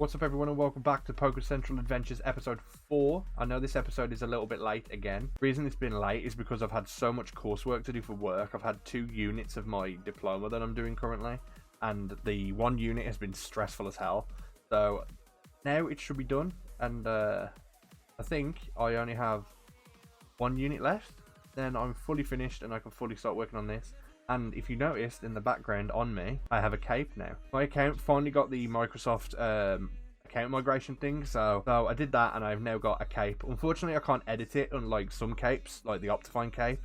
What's up everyone and welcome back to Pokecentral Adventures episode 4. I know this episode is a little bit late again. The reason it's been late is because I've had so much coursework to do for work. I've had 2 units of my diploma that I'm doing currently, and the 1 unit has been stressful as hell. So now it should be done, and I think I only have 1 unit left. Then I'm fully finished and I can fully start working on this. And if you noticed in the background on me, I have a cape now. My account finally got the Microsoft account migration thing, so I did that and I've now got a cape. Unfortunately, I can't edit it, unlike some capes, like the Optifine cape.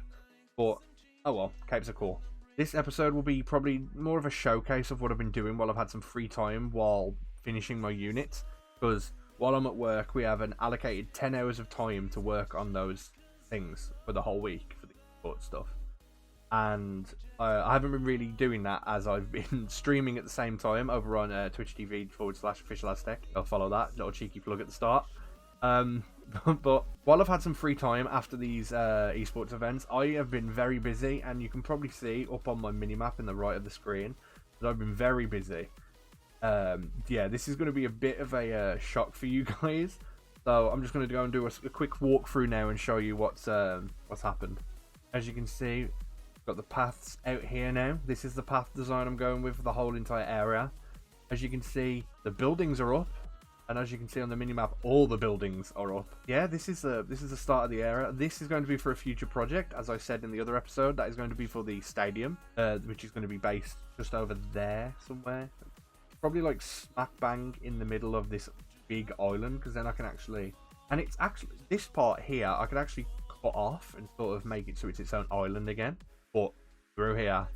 But, oh well, capes are cool. This episode will be probably more of a showcase of what I've been doing while I've had some free time while finishing my units. Because while I'm at work, we have an allocated 10 hours of time to work on those things for the whole week, for the import stuff. And I haven't been really doing that as I've been streaming at the same time over on Twitch TV/OfficialAztek. I'll follow that little cheeky plug at the start. But while I've had some free time after these esports events, I have been very busy, and you can probably see up on my minimap in the right of the screen that I've been very busy. Yeah, this is going to be a bit of a shock for you guys, so I'm just going to go and do a quick walkthrough now and show you what's happened. As you can see, got the paths out here now. This is the path design I'm going with for the whole entire area. As you can see, the buildings are up, and as you can see on the minimap, all the buildings are up. Yeah, this is the start of the area. This is going to be for a future project, as I said in the other episode. That is going to be for the stadium, which is going to be based just over there somewhere. Probably like smack bang in the middle of this big island, because then I can actually, and it's actually this part here I could actually cut off and sort of make it so it's its own island again. But through here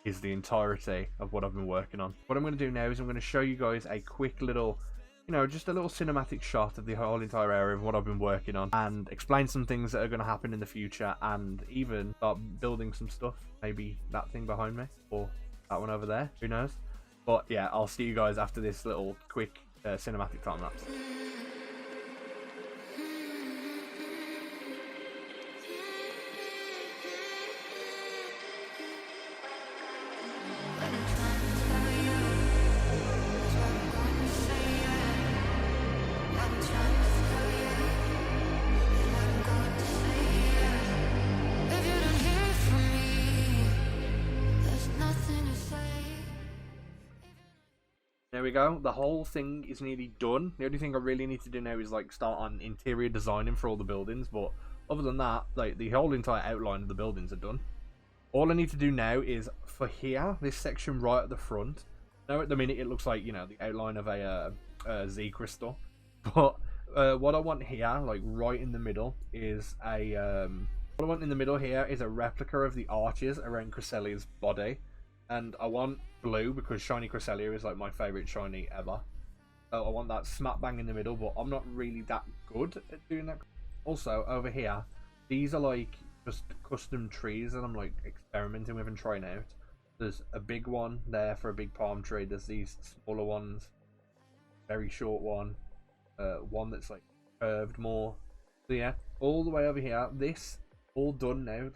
is the entirety of what I've been working on. What I'm going to do now is I'm going to show you guys a quick little, just a little cinematic shot of the whole entire area of what I've been working on, and explain some things that are going to happen in the future, and even start building some stuff. Maybe that thing behind me, or that one over there, who knows. But yeah, I'll see you guys after this little quick cinematic time lapse. There we go. The whole thing is nearly done. The only thing I really need to do now is like start on interior designing for all the buildings. But other than that, like the whole entire outline of the buildings are done. All I need to do now is for here, this section right at the front. Now at the minute it looks like, the outline of a Z crystal. But what I want here, like right in the middle, is a what I want in the middle here is a replica of the arches around Cresselia's body. And I want blue because shiny Cresselia is like my favourite shiny ever. So I want that smack bang in the middle, but I'm not really that good at doing that. Also, over here, these are like just custom trees that I'm like experimenting with and trying out. There's a big one there for a big palm tree. There's these smaller ones, very short one, one that's like curved more. So yeah, all the way over here, this all done now.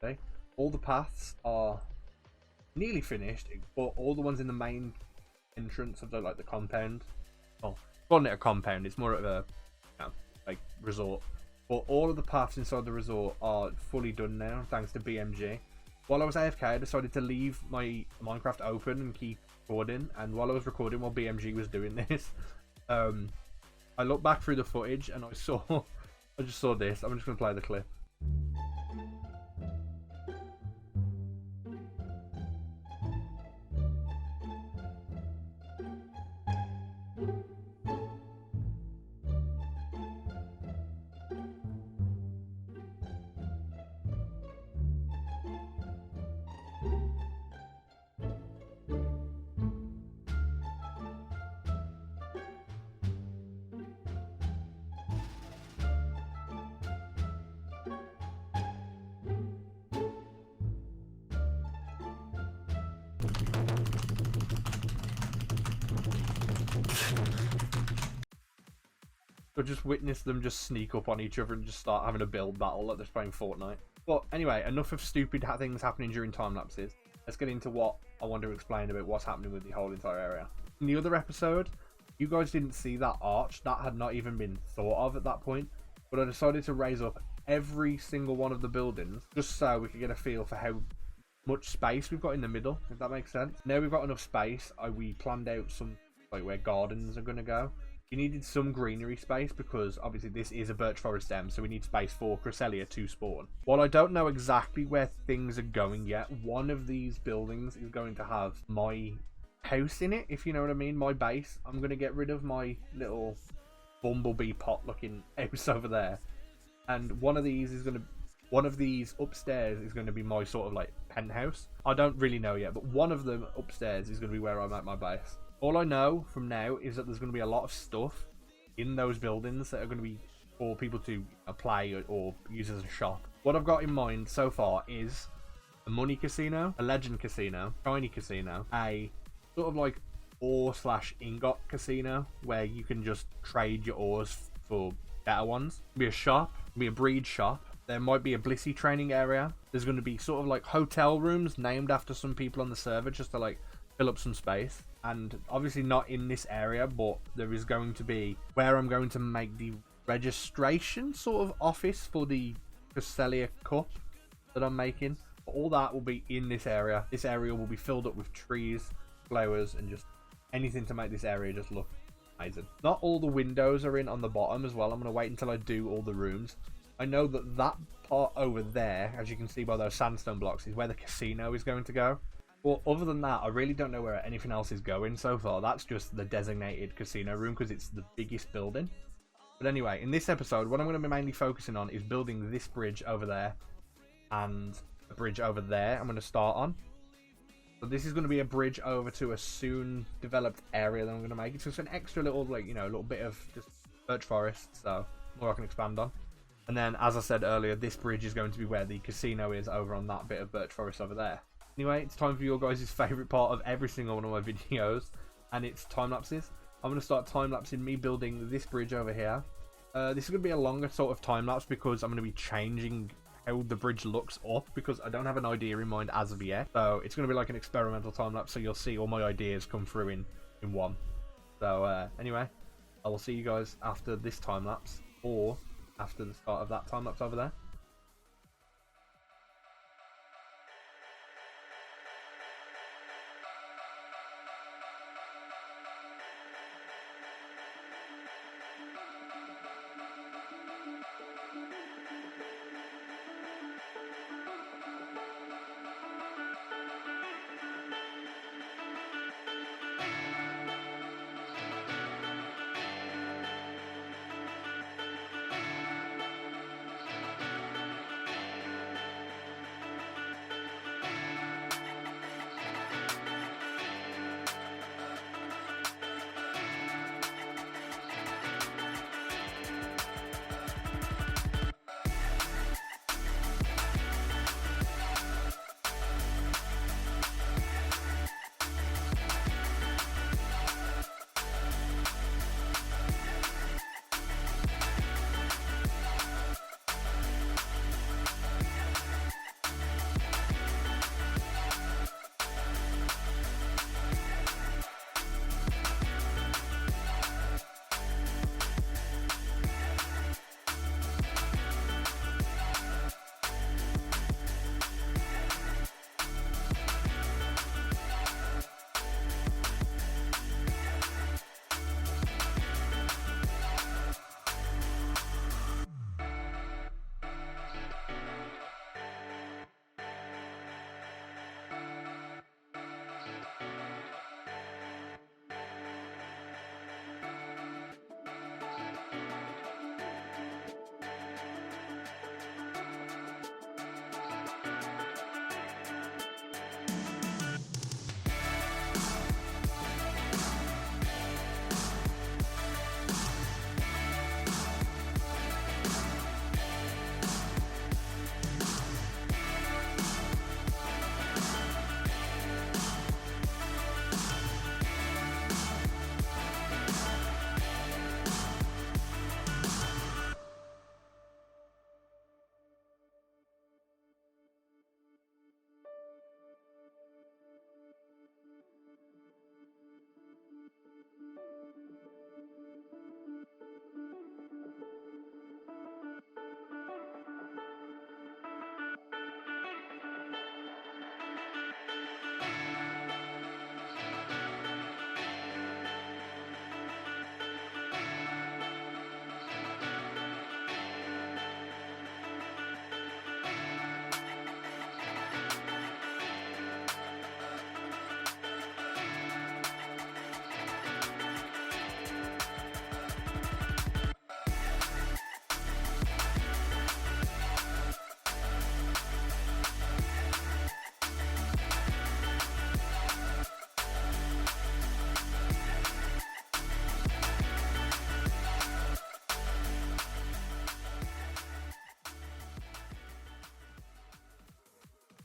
Okay, all the paths are nearly finished, but all the ones in the main entrance of the compound, well, calling it a compound, it's more of a like resort, but all of the paths inside the resort are fully done now thanks to BMG. While I was AFK, I decided to leave my Minecraft open and keep recording, and while I was recording, while BMG was doing this, I looked back through the footage and I just saw this. I'm just gonna play the clip. So just witness them just sneak up on each other and just start having a build battle like they're playing Fortnite. But anyway, enough of stupid things happening during time lapses. Let's get into what I want to explain about what's happening with the whole entire area. In the other episode, You guys didn't see that arch. That had not even been thought of at that point. But I decided to raise up every single one of the buildings just so we could get a feel for how much space we've got in the middle, if that makes sense. Now we've got enough space, we planned out some like where gardens are going to go. We needed some greenery space because obviously this is a birch forest stem, so we need space for Cresselia to spawn. While I don't know exactly where things are going yet, one of these buildings is going to have my house in it, if you know what I mean, my base. I'm going to get rid of my little bumblebee pot looking house over there, and one of these upstairs is going to be my sort of like penthouse. I don't really know yet, but one of them upstairs is going to be where I make my base. All I know from now is that there's going to be a lot of stuff in those buildings that are going to be for people to play or use as a shop. What I've got in mind so far is a money casino, a legend casino, shiny casino, a sort of like ore/ingot casino where you can just trade your ores for better ones. Be a shop, be a breed shop. There might be a Blissey training area. There's going to be sort of like hotel rooms named after some people on the server just to like fill up some space. And obviously not in this area, but there is going to be where I'm going to make the registration sort of office for the Cresselia Cup that I'm making. All that will be in this area. This area will be filled up with trees, flowers, and just anything to make this area just look amazing. Not all the windows are in on the bottom as well. I'm going to wait until I do all the rooms. I know that that part over there, as you can see by those sandstone blocks, is where the casino is going to go. Well, other than that, I really don't know where anything else is going so far. That's just the designated casino room because it's the biggest building. But anyway, in this episode, what I'm going to be mainly focusing on is building this bridge over there and a bridge over there I'm going to start on. So this is going to be a bridge over to a soon developed area that I'm going to make. It's just an extra little, like, you know, a little bit of just birch forest, so more I can expand on. And then, as I said earlier, this bridge is going to be where the casino is over on that bit of birch forest over there. Anyway, it's time for your guys' favourite part of every single one of my videos, and it's time lapses. I'm going to start time lapsing me building this bridge over here. This is going to be a longer sort of time lapse because I'm going to be changing how the bridge looks up because I don't have an idea in mind as of yet. So it's going to be like an experimental time lapse, so you'll see all my ideas come through in one. So anyway, I will see you guys after this time lapse or after the start of that time lapse over there.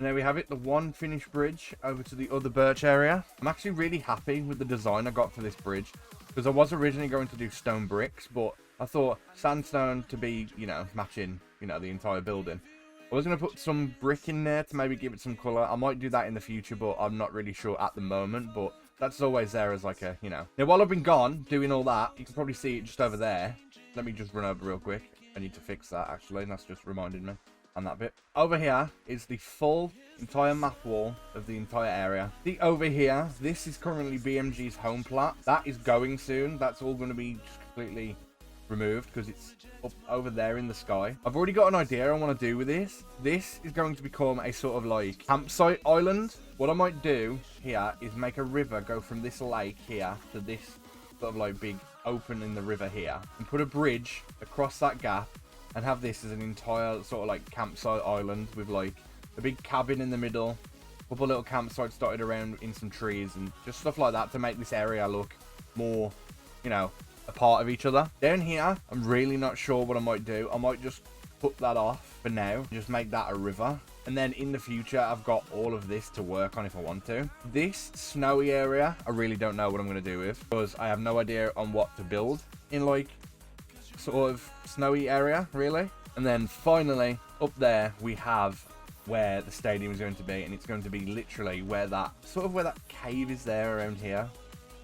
And there we have it, the one finished bridge over to the other birch area. I'm actually really happy with the design I got for this bridge, because I was originally going to do stone bricks, but I thought sandstone to be, you know, matching, you know, the entire building. I was going to put some brick in there to maybe give it some colour. I might do that in the future, but I'm not really sure at the moment. But that's always there as like a, you know. Now, while I've been gone doing all that, you can probably see it just over there. Let me just run over real quick. I need to fix that, actually. That's just reminded me on that bit. Over here is the full entire map wall of the entire area. See over here, this is currently BMG's home plot. That is going soon. That's all going to be just completely removed because it's up over there in the sky. I've already got an idea on what I want to do with this. This is going to become a sort of like campsite island. What I might do here is make a river go from this lake here to this sort of like big open in the river here, and put a bridge across that gap and have this as an entire sort of like campsite island with like a big cabin in the middle, a couple little campsites dotted around in some trees and just stuff like that to make this area look more, you know, a part of each other. Down here, I'm really not sure what I might do. I might just put that off for now, just make that a river. And then in the future, I've got all of this to work on if I want to. This snowy area, I really don't know what I'm going to do with, because I have no idea on what to build in like sort of snowy area, really. And then finally, up there, we have where the stadium is going to be, and it's going to be literally where that sort of where that cave is there around here.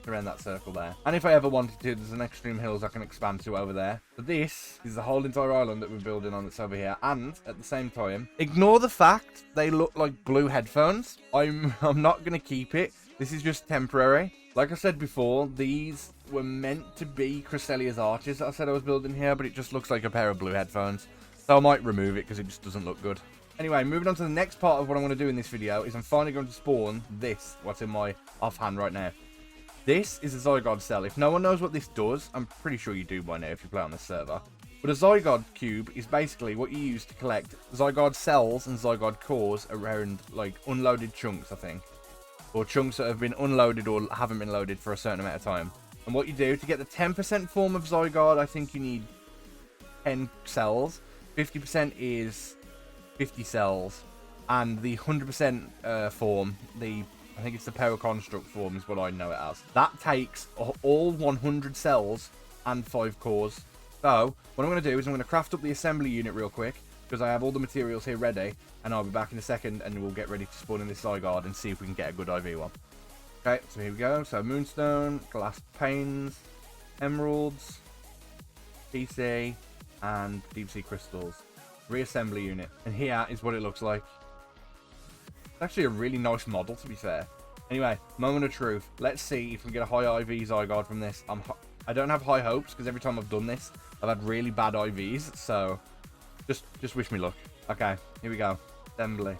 Around that circle there. And if I ever wanted to, there's an extreme hills I can expand to over there. But this is the whole entire island that we're building on that's over here. And at the same time, ignore the fact they look like blue headphones. I'm not going to keep it. This is just temporary. Like I said before, these were meant to be Cresselia's arches that I said I was building here, but it just looks like a pair of blue headphones. So I might remove it because it just doesn't look good. Anyway, moving on to the next part of what I'm going to do in this video is I'm finally going to spawn this, what's in my offhand right now. This is a Zygarde cell. If no one knows what this does, I'm pretty sure you do by now if you play on this server. But a Zygarde cube is basically what you use to collect Zygarde cells and Zygarde cores around, like, unloaded chunks, I think. Or chunks that have been unloaded or haven't been loaded for a certain amount of time. And what you do, to get the 10% form of Zygarde, I think you need 10 cells. 50% is 50 cells. And the 100% form, I think it's the Power Construct form is what I know it as. That takes all 100 cells and 5 cores. So, what I'm going to do is I'm going to craft up the assembly unit real quick, because I have all the materials here ready, and I'll be back in a second, and we'll get ready to spawn in this Zygarde and see if we can get a good IV one. Okay, so here we go. So, Moonstone, Glass Panes, Emeralds, PC, and Deep Sea Crystals. Reassembly unit. And here is what it looks like. It's actually a really nice model, to be fair. Anyway, moment of truth. Let's see if we can get a high IV Zygarde from this. I don't have high hopes, because every time I've done this, I've had really bad IVs. So, just wish me luck. Okay, here we go. Assembly.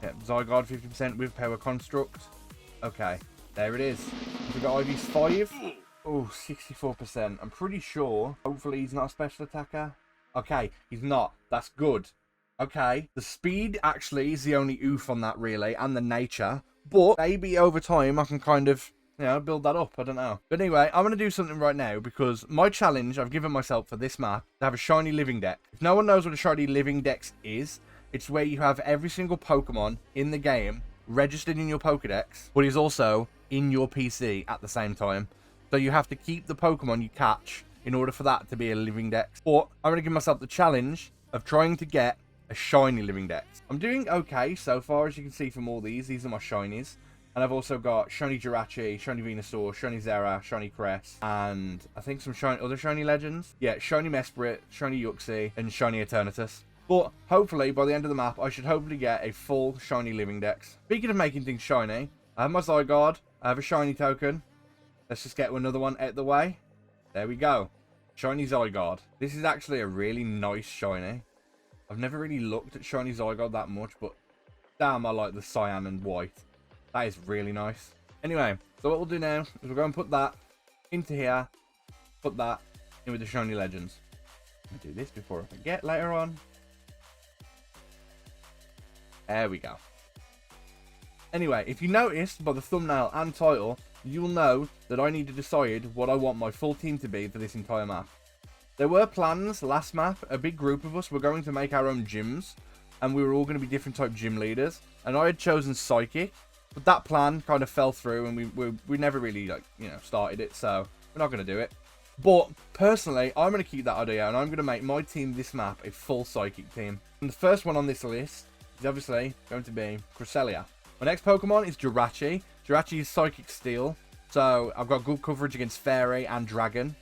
Yeah, Zygarde 50% with Power Construct. Okay, there it is. We got IVs 5. Oh, 64%. I'm pretty sure. Hopefully he's not a special attacker. Okay, he's not. That's good. Okay, the speed actually is the only oof on that, really, and the nature. But maybe over time I can kind of, you know, build that up. I don't know. But anyway, I'm going to do something right now, because my challenge I've given myself for this map to have a shiny living deck. If no one knows what a shiny living dex is, it's where you have every single Pokemon in the game registered in your Pokedex, but is also in your PC at the same time. So you have to keep the Pokemon you catch in order for that to be a living dex. But I'm going to give myself the challenge of trying to get a shiny living dex. I'm doing okay so far, as you can see from all these. These are my shinies. And I've also got shiny Jirachi, shiny Venusaur, shiny Zera, shiny Cress, and I think some other shiny legends. Yeah, shiny Mesprit, shiny Yuxi, and shiny Eternatus. But hopefully, by the end of the map, I should hopefully get a full shiny living dex. Speaking of making things shiny, I have my Zygarde. I have a shiny token. Let's just get another one out of the way. There we go. Shiny Zygarde. This is actually a really nice shiny. I've never really looked at shiny Zygarde that much, but damn, I like the cyan and white. That is really nice. Anyway, so what we'll do now is we'll go and put that into here. Put that in with the shiny legends. I'll do this before I forget later on. There we go. Anyway, if you noticed by the thumbnail and title, you'll know that I need to decide what I want my full team to be for this entire map. There were plans last map. A big group of us were going to make our own gyms, and we were all going to be different type gym leaders. and I had chosen Psychic, but that plan kind of fell through, and we never really, like, you know, started it, so we're not going to do it. But personally, I'm going to keep that idea, and I'm going to make my team this map a full Psychic team. And the first one on this list is obviously going to be Cresselia. My next Pokemon is Jirachi. Jirachi is Psychic Steel, so I've got good coverage against Fairy and Dragon,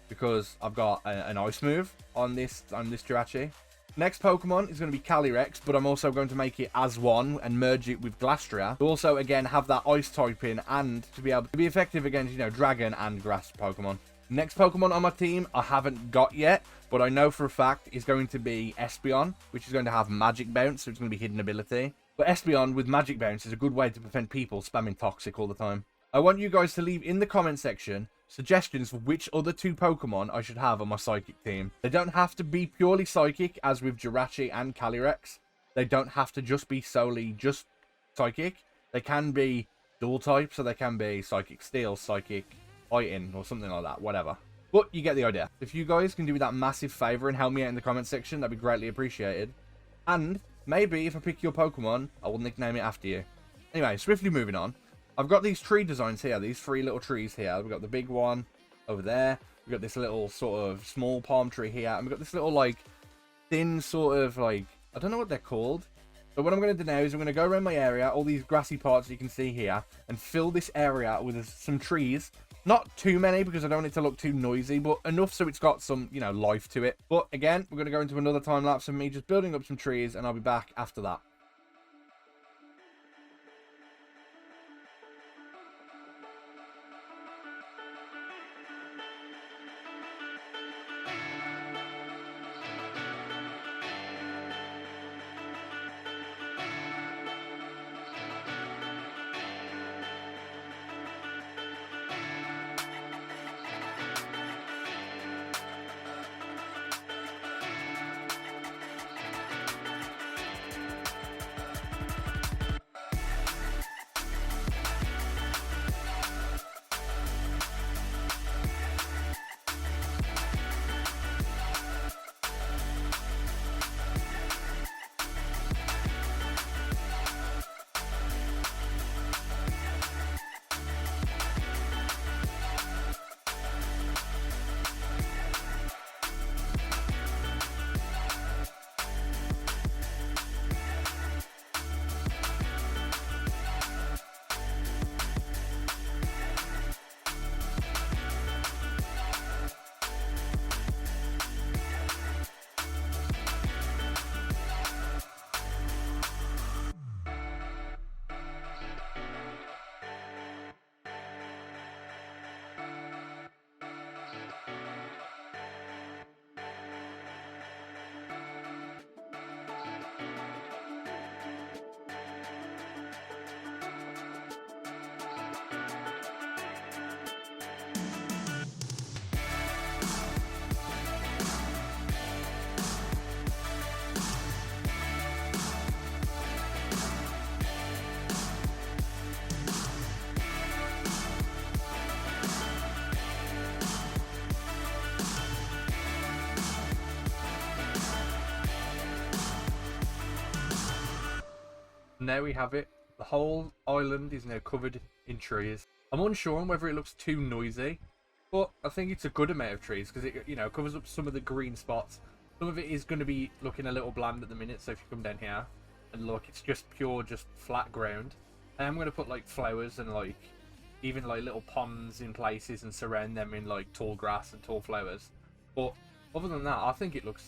because I've got an Ice move on this Jirachi. Next Pokemon is going to be Calyrex, but I'm also going to make it as one and merge it with Glastria to also, again, have that Ice type in and to be able to be effective against, you know, Dragon and Grass Pokemon. Next Pokemon on my team I haven't got yet, but I know for a fact is going to be Espeon, which is going to have Magic Bounce, so it's going to be hidden ability. But Espeon with Magic Bounce is a good way to prevent people spamming Toxic all the time. I want you guys to leave in the comment section suggestions for which other 2 Pokemon I should have on my Psychic team. They don't have to be purely Psychic, as with Jirachi and Calyrex. They don't have to just be solely just Psychic. They can be dual type, so they can be Psychic Steel, Psychic Fighting, or something like that, whatever. But you get the idea. If you guys can do me that massive favor and help me out in the comment section, that'd be greatly appreciated. And maybe if I pick your Pokemon, I will nickname it after you. Anyway, swiftly moving on. I've got these tree designs here, these 3 little trees here. We've got the big one over there. We've got this little sort of small palm tree here. And we've got this little, like, thin sort of, like, I don't know what they're called. But what I'm going to do now is I'm going to go around my area, all these grassy parts you can see here, and fill this area with some trees. Not too many, because I don't want it to look too noisy, but enough so it's got some, you know, life to it. But again, we're going to go into another time lapse of me just building up some trees, and I'll be back after that. And there we have it. The whole island is now covered in trees. I'm unsure on whether it looks too noisy, but I think it's a good amount of trees because it, you know, covers up some of the green spots. Some of it is going to be looking a little bland at the minute, so if you come down here and look, it's just pure, just flat ground. I am going to put like flowers and like even like little ponds in places and surround them in like tall grass and tall flowers. But other than that, I think it looks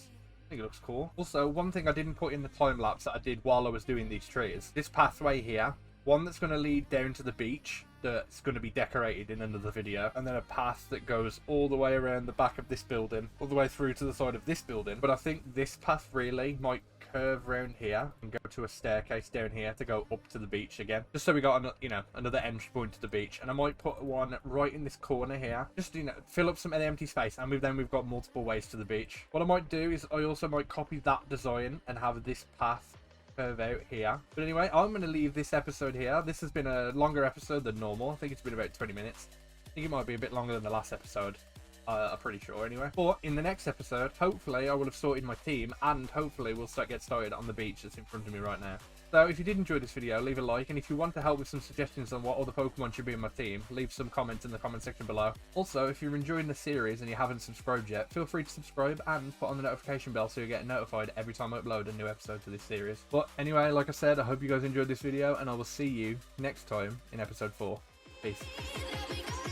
cool. Also, one thing I didn't put in the time lapse that I did while I was doing these trees, this pathway here, one that's going to lead down to the beach that's going to be decorated in another video, and then a path that goes all the way around the back of this building, all the way through to the side of this building. But I think this path really might curve around here and go to a staircase down here to go up to the beach again, just so we got, you know, another entry point to the beach. And I might put one right in this corner here, just, you know, fill up some of the empty space, and then we've got multiple ways to the beach. What I might do is I also might copy that design and have this path curve out here. But anyway, I'm going to leave this episode here. This has been a longer episode than normal. I think it's been about 20 minutes. I think it might be a bit longer than the last episode. I'm pretty sure anyway. But in the next episode, hopefully I will have sorted my team, and hopefully we'll get started on the beach that's in front of me right now. So if you did enjoy this video, leave a like, and if you want to help with some suggestions on what other Pokemon should be in my team, leave some comments in the comment section below. Also, if you're enjoying the series and you haven't subscribed yet, feel free to subscribe and put on the notification bell so you get notified every time I upload a new episode to this series. But anyway, like I said, I hope you guys enjoyed this video, and I will see you next time in episode 4. Peace.